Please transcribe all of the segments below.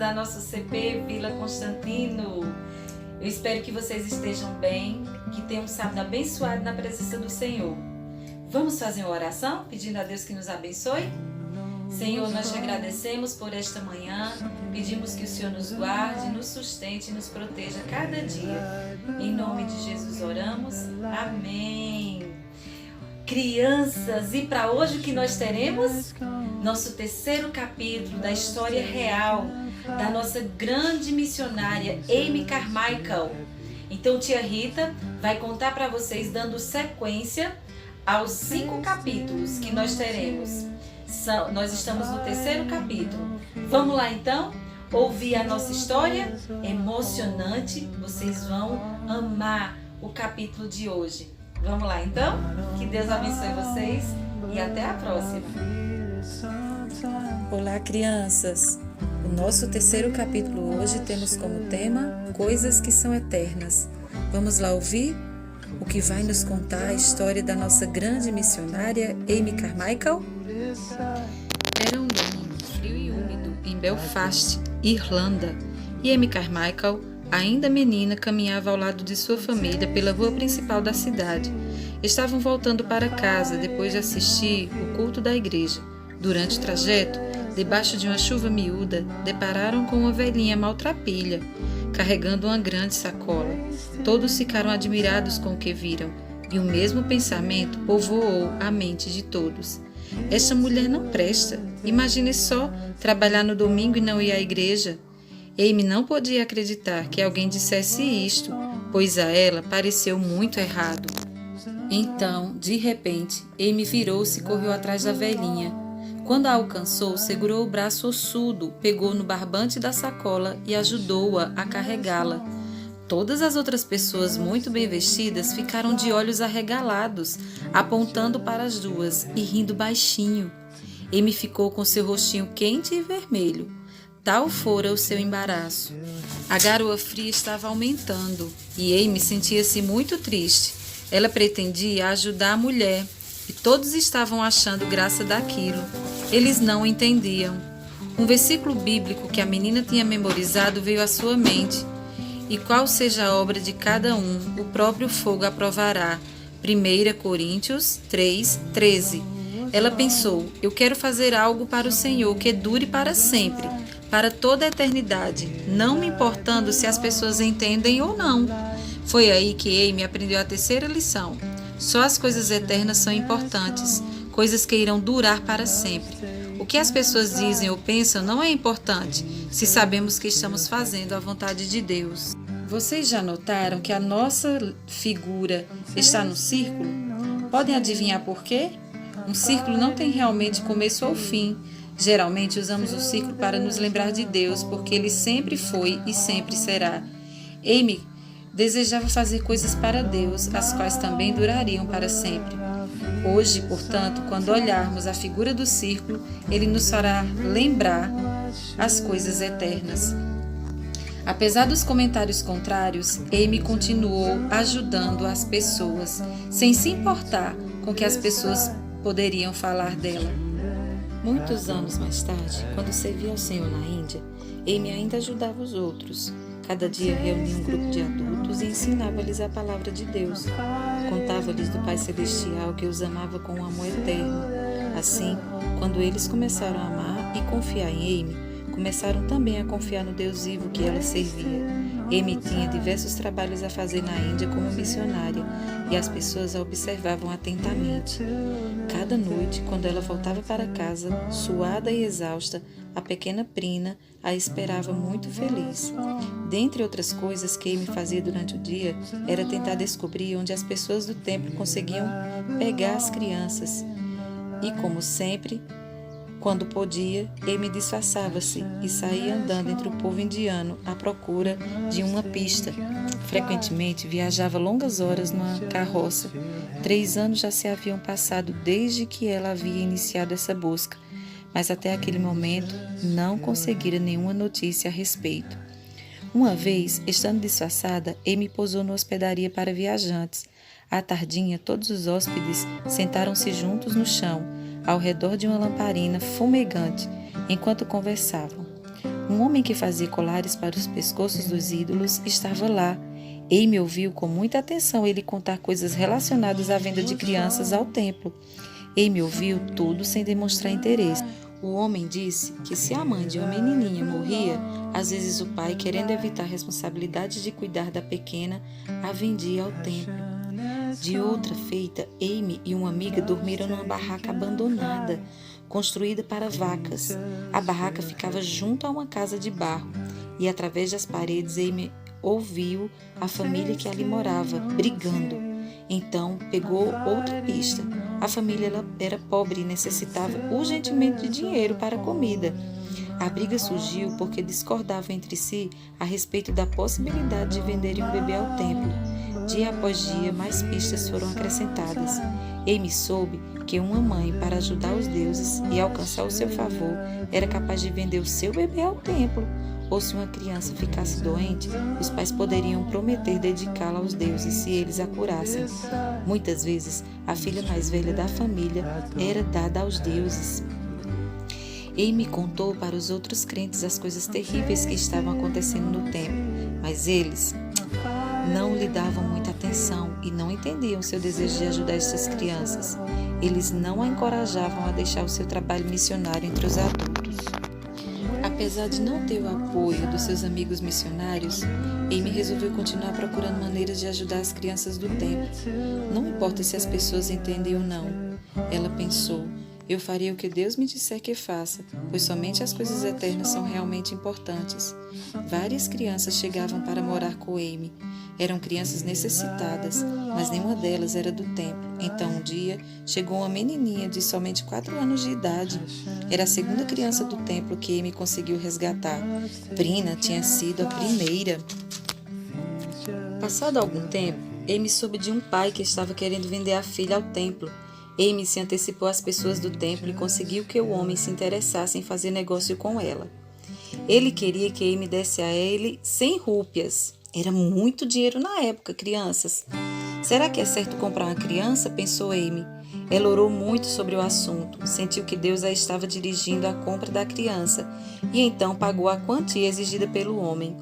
da nossa CP Vila Constantino. Eu espero que vocês estejam bem, que tenham um sábado abençoado na presença do Senhor. Vamos fazer uma oração pedindo a Deus que nos abençoe? Senhor, nós te agradecemos por esta manhã, pedimos que o Senhor nos guarde, nos sustente e nos proteja cada dia. Em nome de Jesus oramos. Amém. Crianças, e para hoje o que nós teremos? Nosso terceiro capítulo da história real da nossa grande missionária Amy Carmichael. Então tia Rita vai contar para vocês dando sequência aos 5 capítulos que nós teremos. Nós estamos no terceiro capítulo. Vamos lá então ouvir a nossa história emocionante. Vocês vão amar o capítulo de hoje. Vamos lá então? Que Deus abençoe vocês e até a próxima. Olá, crianças! O nosso terceiro capítulo hoje temos como tema Coisas que são eternas. Vamos lá ouvir o que vai nos contar a história da nossa grande missionária Amy Carmichael? Era um domingo frio e úmido em Belfast, Irlanda, e Amy Carmichael, ainda menina, caminhava ao lado de sua família pela rua principal da cidade. Estavam voltando para casa depois de assistir o culto da igreja. Durante o trajeto, debaixo de uma chuva miúda, depararam com uma velhinha maltrapilha, carregando uma grande sacola. Todos ficaram admirados com o que viram, e o mesmo pensamento povoou a mente de todos. Esta mulher não presta. Imagine só, trabalhar no domingo e não ir à igreja. Amy não podia acreditar que alguém dissesse isto, pois a ela pareceu muito errado. Então, de repente, Amy virou-se e correu atrás da velhinha. Quando a alcançou, segurou o braço ossudo, pegou no barbante da sacola e ajudou-a a carregá-la. Todas as outras pessoas muito bem vestidas ficaram de olhos arregalados, apontando para as duas e rindo baixinho. Amy ficou com seu rostinho quente e vermelho. Tal fora o seu embaraço. A garoa fria estava aumentando e Amy sentia-se muito triste. Ela pretendia ajudar a mulher e todos estavam achando graça daquilo. Eles não entendiam. Um versículo bíblico que a menina tinha memorizado veio à sua mente. E qual seja a obra de cada um, o próprio fogo aprovará. 1 Coríntios 3:13. Ela pensou, eu quero fazer algo para o Senhor que dure para sempre, para toda a eternidade, não me importando se as pessoas entendem ou não. Foi aí que Amy aprendeu a terceira lição. Só as coisas eternas são importantes, coisas que irão durar para sempre. O que as pessoas dizem ou pensam não é importante, se sabemos que estamos fazendo a vontade de Deus. Vocês já notaram que a nossa figura está no círculo? Podem adivinhar por quê? Um círculo não tem realmente começo ou fim. Geralmente usamos o círculo para nos lembrar de Deus, porque Ele sempre foi e sempre será. Amy desejava fazer coisas para Deus, as quais também durariam para sempre. Hoje, portanto, quando olharmos a figura do círculo, ele nos fará lembrar as coisas eternas. Apesar dos comentários contrários, Amy continuou ajudando as pessoas, sem se importar com o que as pessoas poderiam falar dela. Muitos anos mais tarde, quando servia ao Senhor na Índia, Amy ainda ajudava os outros. Cada dia reunia um grupo de adultos e ensinava-lhes a palavra de Deus. Contava-lhes do Pai Celestial que os amava com um amor eterno. Assim, quando eles começaram a amar e confiar em Amy, começaram também a confiar no Deus vivo que ela servia. Amy tinha diversos trabalhos a fazer na Índia como missionária e as pessoas a observavam atentamente. Cada noite, quando ela voltava para casa, suada e exausta, a pequena Prina a esperava muito feliz. Dentre outras coisas que Amy fazia durante o dia, era tentar descobrir onde as pessoas do templo conseguiam pegar as crianças. E, como sempre, quando podia, Amy disfarçava-se e saía andando entre o povo indiano à procura de uma pista. Frequentemente viajava longas horas numa carroça. 3 anos já se haviam passado desde que ela havia iniciado essa busca, mas até aquele momento não conseguira nenhuma notícia a respeito. Uma vez, estando disfarçada, Amy pousou numa hospedaria para viajantes. À tardinha, todos os hóspedes sentaram-se juntos no chão, ao redor de uma lamparina fumegante, enquanto conversavam. Um homem que fazia colares para os pescoços dos ídolos estava lá. Amy ouviu com muita atenção ele contar coisas relacionadas à venda de crianças ao templo. Amy ouviu tudo sem demonstrar interesse. O homem disse que se a mãe de uma menininha morria, às vezes o pai, querendo evitar a responsabilidade de cuidar da pequena, a vendia ao templo. De outra feita, Amy e uma amiga dormiram numa barraca abandonada, construída para vacas. A barraca ficava junto a uma casa de barro e, através das paredes, Amy ouviu a família que ali morava, brigando. Então, pegou outra pista. A família era pobre e necessitava urgentemente de dinheiro para a comida. A briga surgiu porque discordavam entre si a respeito da possibilidade de venderem um bebê ao templo. Dia após dia, mais pistas foram acrescentadas. Amy soube que uma mãe, para ajudar os deuses e alcançar o seu favor, era capaz de vender o seu bebê ao templo. Ou se uma criança ficasse doente, os pais poderiam prometer dedicá-la aos deuses se eles a curassem. Muitas vezes, a filha mais velha da família era dada aos deuses. Amy contou para os outros crentes as coisas terríveis que estavam acontecendo no templo, mas eles não lhe davam muita atenção e não entendiam seu desejo de ajudar essas crianças. Eles não a encorajavam a deixar o seu trabalho missionário entre os adultos. Apesar de não ter o apoio dos seus amigos missionários, Amy resolveu continuar procurando maneiras de ajudar as crianças do templo. Não importa se as pessoas entendem ou não, ela pensou. Eu faria o que Deus me disser que faça, pois somente as coisas eternas são realmente importantes. Várias crianças chegavam para morar com Amy. Eram crianças necessitadas, mas nenhuma delas era do templo. Então, um dia, chegou uma menininha de somente 4 anos de idade. Era a segunda criança do templo que Amy conseguiu resgatar. Brina tinha sido a primeira. Passado algum tempo, Amy soube de um pai que estava querendo vender a filha ao templo. Amy se antecipou às pessoas do templo e conseguiu que o homem se interessasse em fazer negócio com ela. Ele queria que Amy desse a ele 100 rúpias. Era muito dinheiro na época, crianças. Será que é certo comprar uma criança? Pensou Amy. Ela orou muito sobre o assunto, sentiu que Deus a estava dirigindo à compra da criança e então pagou a quantia exigida pelo homem.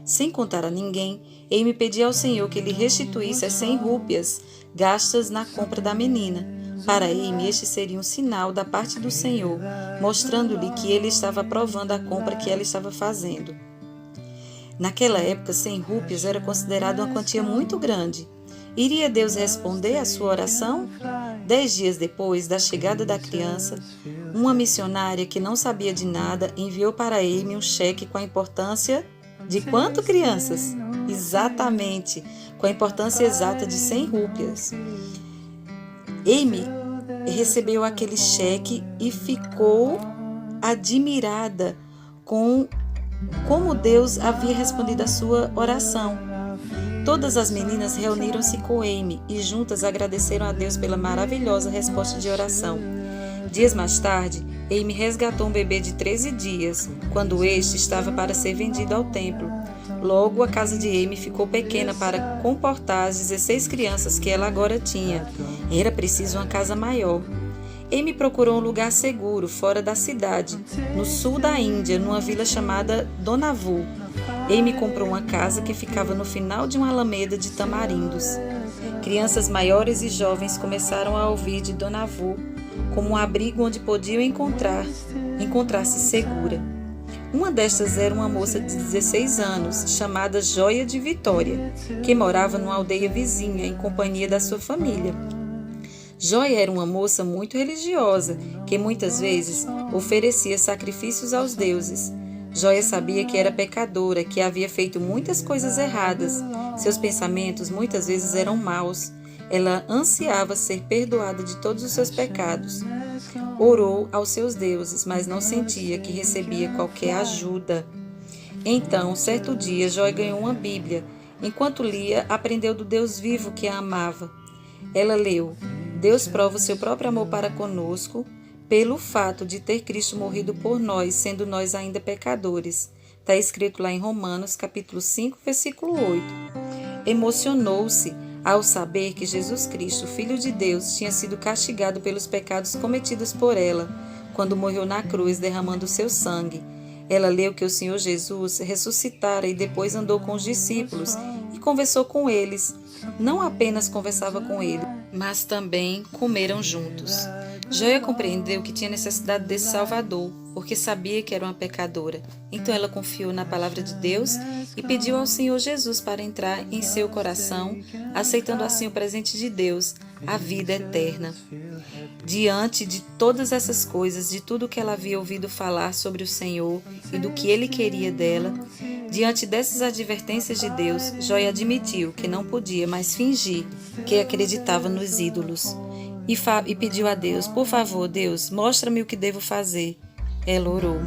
Sem contar a ninguém, Amy pediu ao Senhor que lhe restituísse as 100 rúpias gastas na compra da menina. Para Amy, este seria um sinal da parte do Senhor, mostrando-lhe que ele estava aprovando a compra que ela estava fazendo. Naquela época, 100 rúpias era considerado uma quantia muito grande. Iria Deus responder à sua oração? 10 dias depois da chegada da criança, uma missionária que não sabia de nada enviou para Amy um cheque com a importância de quanto, crianças? Exatamente, com a importância exata de 100 rúpias. Amy recebeu aquele cheque e ficou admirada com como Deus havia respondido a sua oração. Todas as meninas reuniram-se com Amy e juntas agradeceram a Deus pela maravilhosa resposta de oração. Dias mais tarde, Amy resgatou um bebê de 13 dias, quando este estava para ser vendido ao templo. Logo, a casa de Amy ficou pequena para comportar as 16 crianças que ela agora tinha. Era preciso uma casa maior. Amy procurou um lugar seguro, fora da cidade, no sul da Índia, numa vila chamada Donavu. Amy comprou uma casa que ficava no final de uma alameda de tamarindos. Crianças maiores e jovens começaram a ouvir de Donavu como um abrigo onde podiam encontrar-se segura. Uma destas era uma moça de 16 anos, chamada Joia de Vitória, que morava numa aldeia vizinha em companhia da sua família. Joia era uma moça muito religiosa, que muitas vezes oferecia sacrifícios aos deuses. Joia sabia que era pecadora, que havia feito muitas coisas erradas. Seus pensamentos muitas vezes eram maus. Ela ansiava ser perdoada de todos os seus pecados. Orou aos seus deuses, mas não sentia que recebia qualquer ajuda. Então, certo dia, Joia ganhou uma Bíblia. Enquanto lia, aprendeu do Deus vivo que a amava. Ela leu: Deus prova o seu próprio amor para conosco pelo fato de ter Cristo morrido por nós, sendo nós ainda pecadores. Está escrito lá em Romanos, capítulo 5, versículo 8. Emocionou-se ao saber que Jesus Cristo, Filho de Deus, tinha sido castigado pelos pecados cometidos por ela, quando morreu na cruz derramando seu sangue. Ela leu que o Senhor Jesus ressuscitara e depois andou com os discípulos e conversou com eles. Não apenas conversava com eles, mas também comeram juntos. Joia compreendeu que tinha necessidade desse Salvador, porque sabia que era uma pecadora. Então ela confiou na palavra de Deus e pediu ao Senhor Jesus para entrar em seu coração, aceitando assim o presente de Deus, a vida eterna. Diante de todas essas coisas, de tudo que ela havia ouvido falar sobre o Senhor e do que Ele queria dela, diante dessas advertências de Deus, Joia admitiu que não podia mais fingir que acreditava nos ídolos. E pediu a Deus: por favor, Deus, mostra-me o que devo fazer. Ela orou.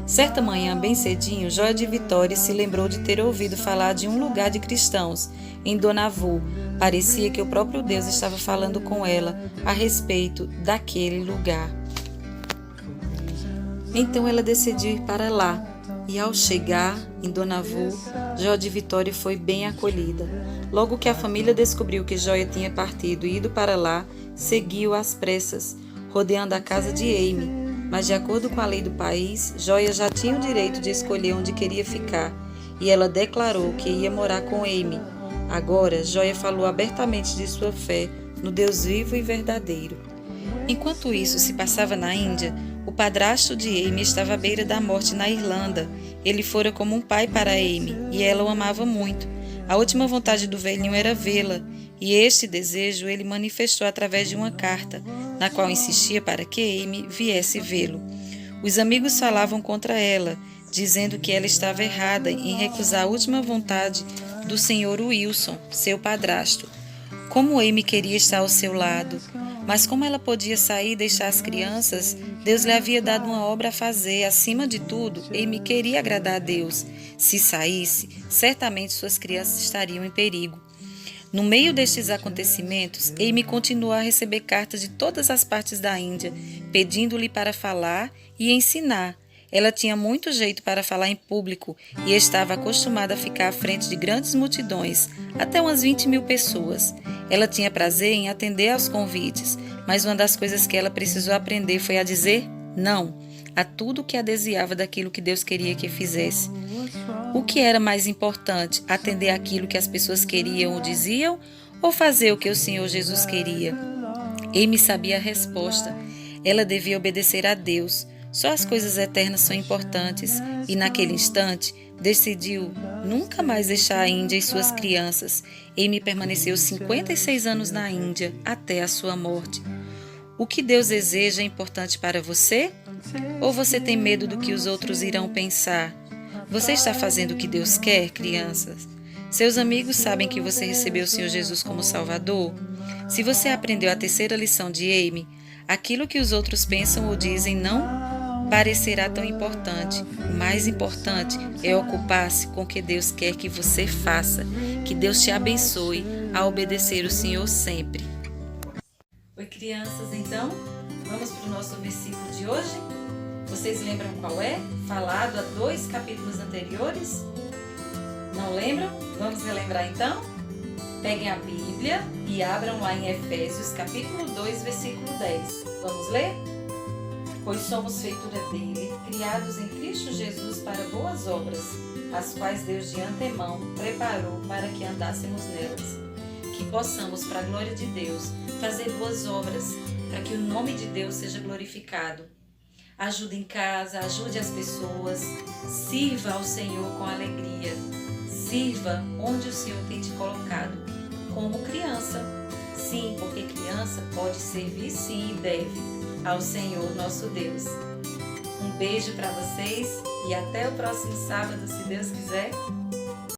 Certa manhã, bem cedinho, Joia de Vitória se lembrou de ter ouvido falar de um lugar de cristãos, em Donavu. Parecia que o próprio Deus estava falando com ela a respeito daquele lugar. Então ela decidiu ir para lá. E ao chegar em Donavu, Joia de Vitória foi bem acolhida. Logo que a família descobriu que Joia tinha partido e ido para lá, seguiu às pressas, rodeando a casa de Amy. Mas de acordo com a lei do país, Joia já tinha o direito de escolher onde queria ficar, e ela declarou que ia morar com Amy. Agora, Joia falou abertamente de sua fé no Deus vivo e verdadeiro. Enquanto isso se passava na Índia, o padrasto de Amy estava à beira da morte na Irlanda. Ele fora como um pai para Amy, e ela o amava muito. A última vontade do velhinho era vê-la, e este desejo ele manifestou através de uma carta, na qual insistia para que Amy viesse vê-lo. Os amigos falavam contra ela, dizendo que ela estava errada em recusar a última vontade do Sr. Wilson, seu padrasto. Como Amy queria estar ao seu lado, mas como ela podia sair e deixar as crianças, Deus lhe havia dado uma obra a fazer. Acima de tudo, Amy queria agradar a Deus. Se saísse, certamente suas crianças estariam em perigo. No meio destes acontecimentos, Amy continuou a receber cartas de todas as partes da Índia, pedindo-lhe para falar e ensinar. Ela tinha muito jeito para falar em público e estava acostumada a ficar à frente de grandes multidões, até umas 20.000 pessoas. Ela tinha prazer em atender aos convites, mas uma das coisas que ela precisou aprender foi a dizer não a tudo que a desviava daquilo que Deus queria que fizesse. O que era mais importante, atender aquilo que as pessoas queriam ou diziam, ou fazer o que o Senhor Jesus queria? Amy sabia a resposta. Ela devia obedecer a Deus. Só as coisas eternas são importantes, e naquele instante decidiu nunca mais deixar a Índia e suas crianças. Amy permaneceu 56 anos na Índia até a sua morte. O que Deus deseja é importante para você? Ou você tem medo do que os outros irão pensar? Você está fazendo o que Deus quer, crianças? Seus amigos sabem que você recebeu o Senhor Jesus como Salvador? Se você aprendeu a terceira lição de Amy, aquilo que os outros pensam ou dizem não parecerá tão importante. O mais importante é ocupar-se com o que Deus quer que você faça. Que Deus te abençoe a obedecer o Senhor sempre. Oi, crianças, então, vamos para o nosso versículo de hoje? Vocês lembram qual é? Falado há 2 capítulos anteriores? Não lembram? Vamos relembrar então? Peguem a Bíblia e abram lá em Efésios capítulo 2, versículo 10. Vamos ler? Pois somos feitura dele, criados em Cristo Jesus para boas obras, as quais Deus de antemão preparou para que andássemos nelas. Que possamos, para a glória de Deus, fazer boas obras, para que o nome de Deus seja glorificado. Ajude em casa, ajude as pessoas, sirva ao Senhor com alegria, sirva onde o Senhor tem te colocado, como criança. Sim, porque criança pode servir sim e deve ao Senhor nosso Deus. Um beijo para vocês e até o próximo sábado, se Deus quiser.